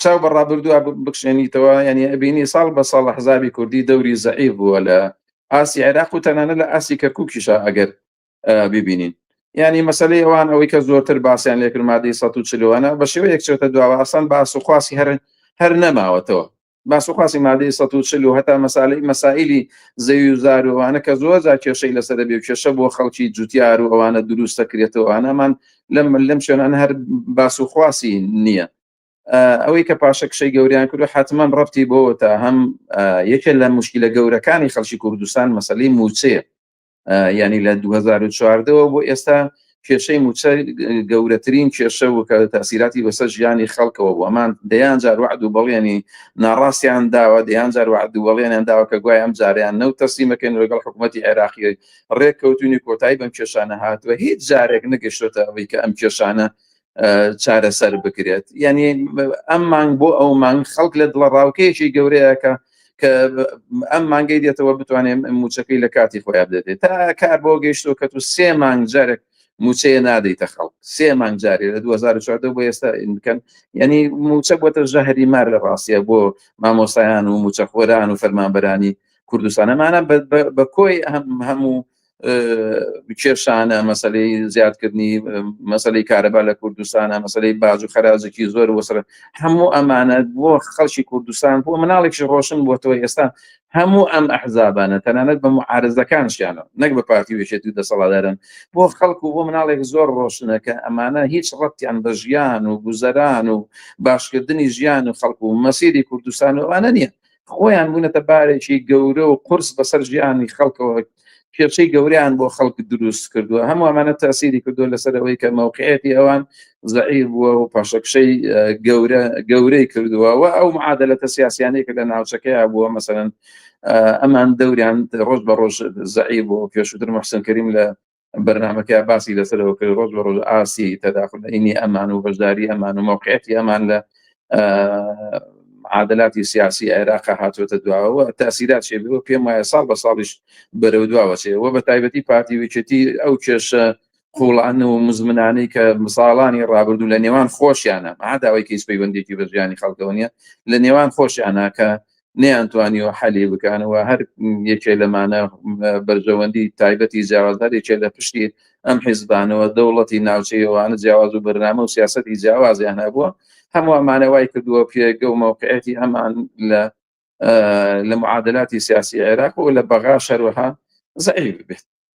چاو بە ڕابردووە بکشێنیتەوە، ینی ئەبینی ساڵ بە ساڵ حزابی کوردی دەوری زەعیف بووە لە ئاسی عێراق و تەنانەت لە ئاسی کەرکووکیشە ئەگەر ببینین. ینی مەسلەی ئەوان ئەوەی کە زۆرتر باسییان لێکرد مادەی 140وانە بە شێوەیەک چێتە دواوە ئاسان باس و خواسی هەر نەماوەتەوە. باس و خواسی مادەی 140 و هەتا مەسائلی زەوی و زاروەوانە کە زۆر جار کێشەی لەسەر بێ و کێشە بۆ خەڵکی جوتیار و ئەوانە دروست دەکرێتەوە، ئەوانەمان لەم شوێنانە هەر باس و خواسی نییە. ئەوەی کە پاشە کشەی گەوریان کرد و حتمما ڕەبتی بۆ تا هەم یەکێک لە موشکیلە گەورەکانی خەڵکی کوردستان مەسەلەی موچەیە. ینی لە 2014ەوە بۆ ئێستا کێشەی موچە گەورەترین کێشە و کە تاسیراتی بەسەر ژیانی خەڵکەوە بوو. ئەمان دەیان جار وعد و بەڵێنی ناڕاستیان داوە، دەیان جار وعد و بەڵێنیان داوە کە گوای ئەم جاریان نەوت تەسلیمەکەن لەگەڵ حکوومەتی عێراقی ڕێککەوتنی کۆتایی بەم کێشانە هاتووە، هیچ جارێک نەگەشتۆتە ئەوەی کە ئەم کێشانە چارەسەر بکرێت. ینی ئەم مانگ بۆ ئەو مانگ خەڵک لە دڵە ڕاوکەیەکی گەورەیەکە کە ئەم مانگەی دێتەوە بتوانێت موچەکەی لە کاتی خۆیان بدەێت. تا کار بۆ گەیشتەوە کە تو 3 مانگ جارێک موچەیە نادەیتە خەڵک، 3 مانگ جارێ لە 2014 بۆ ئێستا بکەن. ینی موچە بۆتە ژەهری مار لە ڕاستیە بۆ مامۆستایان و موچەخۆران و فەرمانبەرانی کوردستانەمانە بە کۆی هەموو کێشانە، مەسلەی زیادکردنی مەسلەی کارەبا لە کوردستانە، مەسلەی باج و خەراجێکی زۆر وەسەر هەموو ئەمانە بۆ خەڵکی کوردستان بۆ مناڵێکی ڕۆشن بووەتەوە. ئێستا هەموو ئەم ئەحزابانە تەنانەت بە معارضەکانشیانە نەک بە پارتی وێشێتی و دەسەڵاتدارن بۆ خەڵک و بۆ مناڵێک زۆر ڕۆشنە کە ئەمانە هیچ ڕەتیان بە ژیان و گوزەران و باشکردنی ژیان و خەڵک و مەسیری کوردستان و ئەوانە نییە. خۆیان بوونەتە بارێکی گەورە و قورس بەسەر ژیانی خەڵکەوە، کێشەی گەوریان بۆ خەڵک دروست کردووە. هەموو ئەمانە تاسیری کردووە لەسەرەوەی کە موقعیەتی ئەوان زەعیف بووە و پاشەکشەی گەورەی کردووە و ئەو معادلەتە سیاسیانەی کە لە ناوچەکەیە بووە. مەسەڵەن ئەمان دەوریان ڕۆژ بە ڕۆژ زەعیف بوو. پێشووتر موحسین کەریم لە بەرنامەکە باسی لەسەرەوە کرد ڕۆژ بە ڕۆژ ئاسی تەداخلینی ئەمان و بەشداری ئەمان و موقعیەتی ئەمان لە عادلاتی سیاسی عێراق هاتوۆتە دواوە تاسیرات شێبەوە. پێم وایە ساڵ بە ساڵیش بەرەو دواوە چێەوە بە تایبەتی پارتی وێچێتی ئەو کێشە قوڵان و مزمنانەی کە مساڵانی ڕابردوو لە نێوان خۆشیانە عاداوای کەیس پەیوەندێکی بە ژیانی خەڵکەوە نیە، لە نێوان خۆشیانە کە نەیانتوانیوە حەلی بکەنەوە. هەر یەکێ لەمانە بەرژەوەندی تایبەتی جیاوازدار یەکێ لە پشتی ئەم حیزبانەوە دەوڵەتی ناوچەیەوانە جیاواز و بەرنامە و سیاسەتی جیاوازیان هەبووە. هەموو ئەمانەوای کردووە پێگە و موقعیەتی ئەمان لە معادلاتی سیاسی عێراق و لە بەغا شەروەها زەعیف بێت.